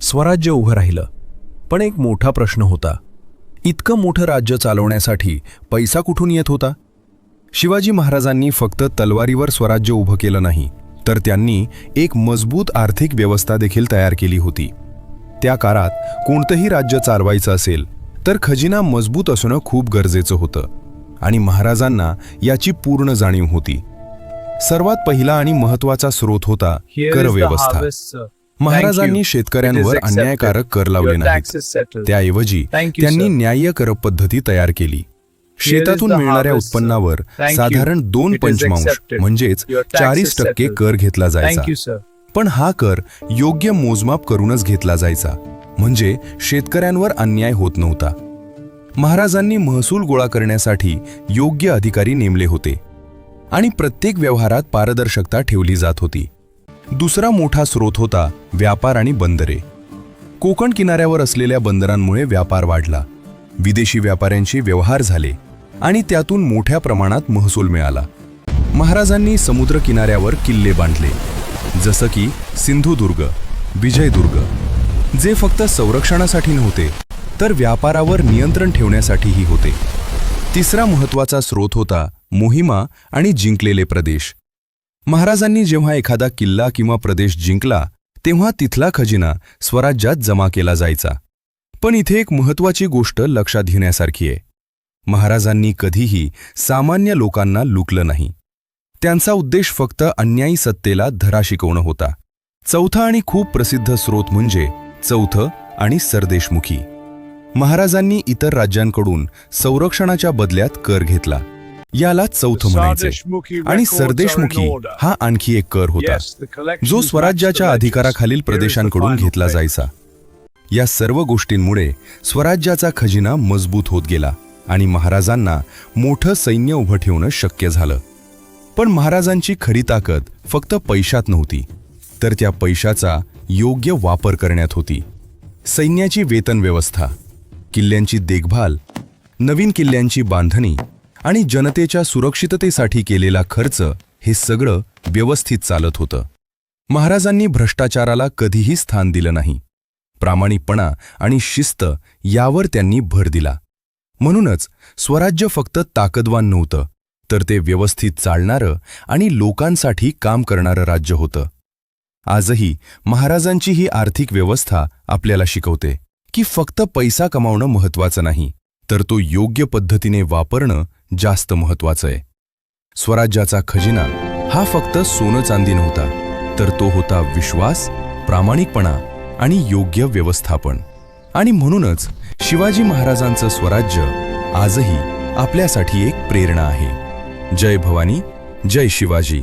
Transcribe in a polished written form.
स्वराज्य उभं राहिलं. पण एक मोठा प्रश्न होता. इतकं मोठं राज्य चालवण्यासाठी पैसा कुठून येत होता? शिवाजी महाराजांनी फक्त तलवारीवर स्वराज्य उभं केलं नाही, तर त्यांनी एक मजबूत आर्थिक व्यवस्था देखील तयार केली होती. त्या काळात कोणतंही राज्य चालवायचं असेल तर खजिना मजबूत असणं खूप गरजेचं होतं आणि महाराजांना याची पूर्ण जाणीव होती. सर्वात पहिला आणि महत्त्वाचा स्रोत होता कर व्यवस्था. महाराजांनी शेतकऱ्यांवर अन्यायकारक कर लावले नाहीत. त्याऐवजी त्यांनी न्याय्य कर पद्धती तयार केली. शेतातून मिळणाऱ्या उत्पन्नावर साधारण 2 पंचमांश म्हणजेच 40% कर घेतला जायचा. पण हा कर योग्य मोजमाप करूनच घेतला जायचा, म्हणजे शेतकऱ्यांवर अन्याय होत नव्हता. महाराजांनी महसूल गोळा करण्यासाठी योग्य अधिकारी नेमले होते आणि प्रत्येक व्यवहारात पारदर्शकता ठेवली जात होती. दुसरा मोठा स्रोत होता व्यापार आणि बंदरे. कोकण किनाऱ्यावर असलेल्या बंदरांमुळे व्यापार वाढला, विदेशी व्यापाऱ्यांशी व्यवहार झाले आणि त्यातून मोठ्या प्रमाणात महसूल मिळाला. महाराजांनी समुद्र किनाऱ्यावर किल्ले बांधले, जसं की सिंधुदुर्ग, विजयदुर्ग, जे फक्त संरक्षणासाठी नव्हते तर व्यापारावर नियंत्रण ठेवण्यासाठीही होते. तिसरा महत्त्वाचा स्रोत होता मोहिमा आणि जिंकलेले प्रदेश. महाराजांनी जेव्हा एखादा किल्ला किंवा प्रदेश जिंकला तेव्हा तिथला खजिना स्वराज्यात जमा केला जायचा. पण इथे एक महत्त्वाची गोष्ट लक्षात घेण्यासारखी आहे. महाराजांनी कधीही सामान्य लोकांना लुटलं नाही. त्यांचा उद्देश फक्त अन्यायी सत्तेला धडा शिकवणं होता. चौथा आणि खूप प्रसिद्ध स्रोत म्हणजे चौथं आणि सरदेशमुखी. महाराजांनी इतर राज्यांकडून संरक्षणाच्या बदल्यात कर घेतला. याला चौथं म्हणायचे. आणि सरदेशमुखी हा आणखी एक कर होता, जो स्वराज्याच्या अधिकाराखालील प्रदेशांकडून घेतला जायचा. या सर्व गोष्टींमुळे स्वराज्याचा खजिना मजबूत होत गेला आणि महाराजांना मोठं सैन्य उभं ठेवणं शक्य झालं. पण महाराजांची खरी ताकद फक्त पैशात नव्हती, तर त्या पैशाचा योग्य वापर करण्यात होती. सैन्याची वेतन व्यवस्था, किल्ल्यांची देखभाल, नवीन किल्ल्यांची बांधणी आणि जनतेच्या सुरक्षिततेसाठी केलेला खर्च, हे सगळं व्यवस्थित चालत होतं. महाराजांनी भ्रष्टाचाराला कधीही स्थान दिलं नाही. प्रामाणिकपणा आणि शिस्त यावर त्यांनी भर दिला. म्हणूनच स्वराज्य फक्त ताकदवान नव्हतं, तर ते व्यवस्थित चालणारं आणि लोकांसाठी काम करणारं राज्य होतं. आजही महाराजांची ही आर्थिक व्यवस्था आपल्याला शिकवते की फक्त पैसा कमावणं महत्त्वाचं नाही, तर तो योग्य पद्धतीने वापरणं जास्त महत्त्वाचं आहे. स्वराज्याचा खजिना हा फक्त सोनं चांदी नव्हता, तर तो होता विश्वास, प्रामाणिकपणा आणि योग्य व्यवस्थापन. आणि म्हणूनच शिवाजी महाराजांचं स्वराज्य आजही आपल्यासाठी एक प्रेरणा आहे. जय भवानी, जय शिवाजी.